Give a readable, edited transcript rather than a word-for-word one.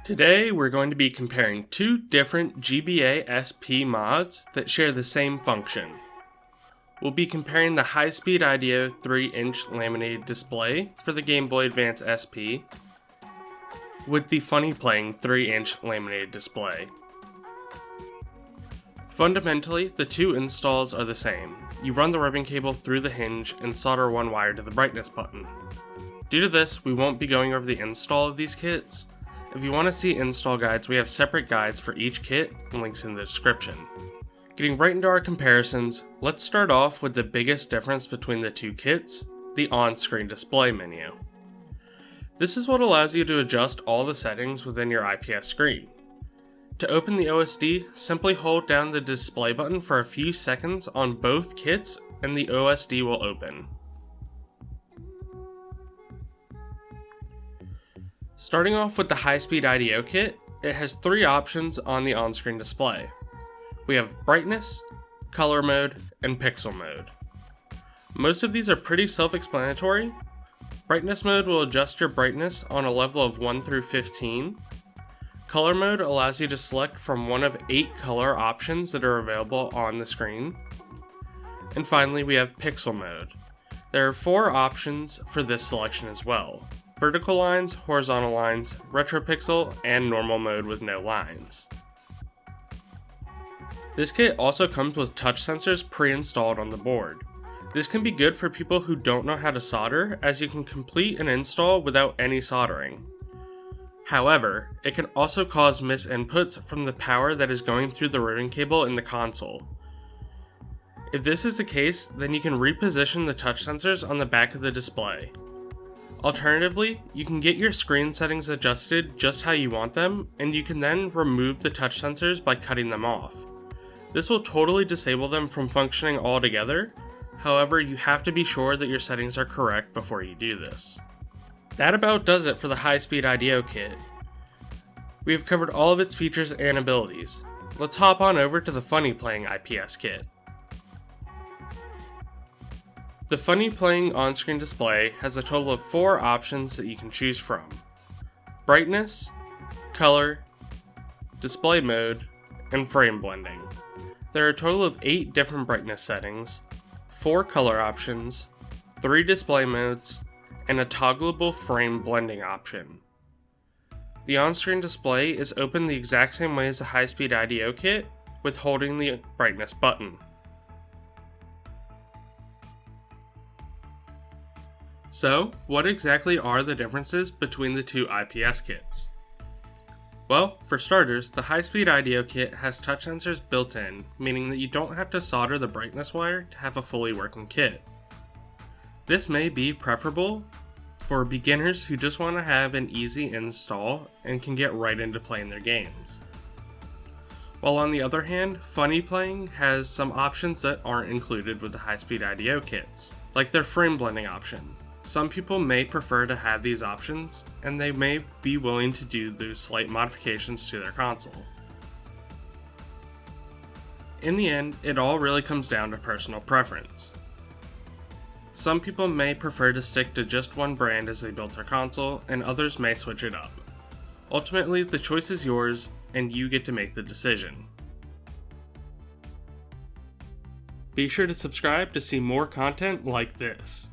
Today we're going to be comparing two different GBA SP mods that share the same function. We'll be comparing the HiSpeedIDO 3-inch laminated display for the Gameboy Advance SP with the FunnyPlaying 3-inch laminated display. Fundamentally, the two installs are the same. You run the ribbon cable through the hinge and solder one wire to the brightness button. Due to this, we won't be going over the install of these kits. If you want to see install guides, we have separate guides for each kit and links in the description. Getting right into our comparisons, let's start off with the biggest difference between the two kits, the on-screen display menu. This is what allows you to adjust all the settings within your IPS screen. To open the OSD, simply hold down the display button for a few seconds on both kits and the OSD will open. Starting off with the HiSpeedIDO kit, it has three options on the on-screen display. We have brightness, color mode, and pixel mode. Most of these are pretty self-explanatory. Brightness mode will adjust your brightness on a level of 1 through 15. Color mode allows you to select from one of 8 color options that are available on the screen. And finally, we have pixel mode. There are 4 options for this selection as well: vertical lines, horizontal lines, retropixel, and normal mode with no lines. This kit also comes with touch sensors pre-installed on the board. This can be good for people who don't know how to solder, as you can complete an install without any soldering. However, it can also cause misinputs from the power that is going through the ribbon cable in the console. If this is the case, then you can reposition the touch sensors on the back of the display. Alternatively, you can get your screen settings adjusted just how you want them, and you can then remove the touch sensors by cutting them off. This will totally disable them from functioning altogether. However, you have to be sure that your settings are correct before you do this. That about does it for the HiSpeedIDO kit. We have covered all of its features and abilities. Let's hop on over to the FunnyPlaying IPS kit. The FunnyPlaying on-screen display has a total of 4 options that you can choose from: brightness, color, display mode, and frame blending. There are a total of 8 different brightness settings, 4 color options, 3 display modes, and a toggleable frame blending option. The on-screen display is opened the exact same way as the HiSpeedIDO kit, with holding the brightness button. So, what exactly are the differences between the two IPS kits? Well, for starters, the HiSpeedIDO kit has touch sensors built in, meaning that you don't have to solder the brightness wire to have a fully working kit. This may be preferable for beginners who just want to have an easy install and can get right into playing their games. While on the other hand, FunnyPlaying has some options that aren't included with the HiSpeedIDO kits, like their frame blending option. Some people may prefer to have these options, and they may be willing to do those slight modifications to their console. In the end, it all really comes down to personal preference. Some people may prefer to stick to just one brand as they build their console, and others may switch it up. Ultimately, the choice is yours, and you get to make the decision. Be sure to subscribe to see more content like this.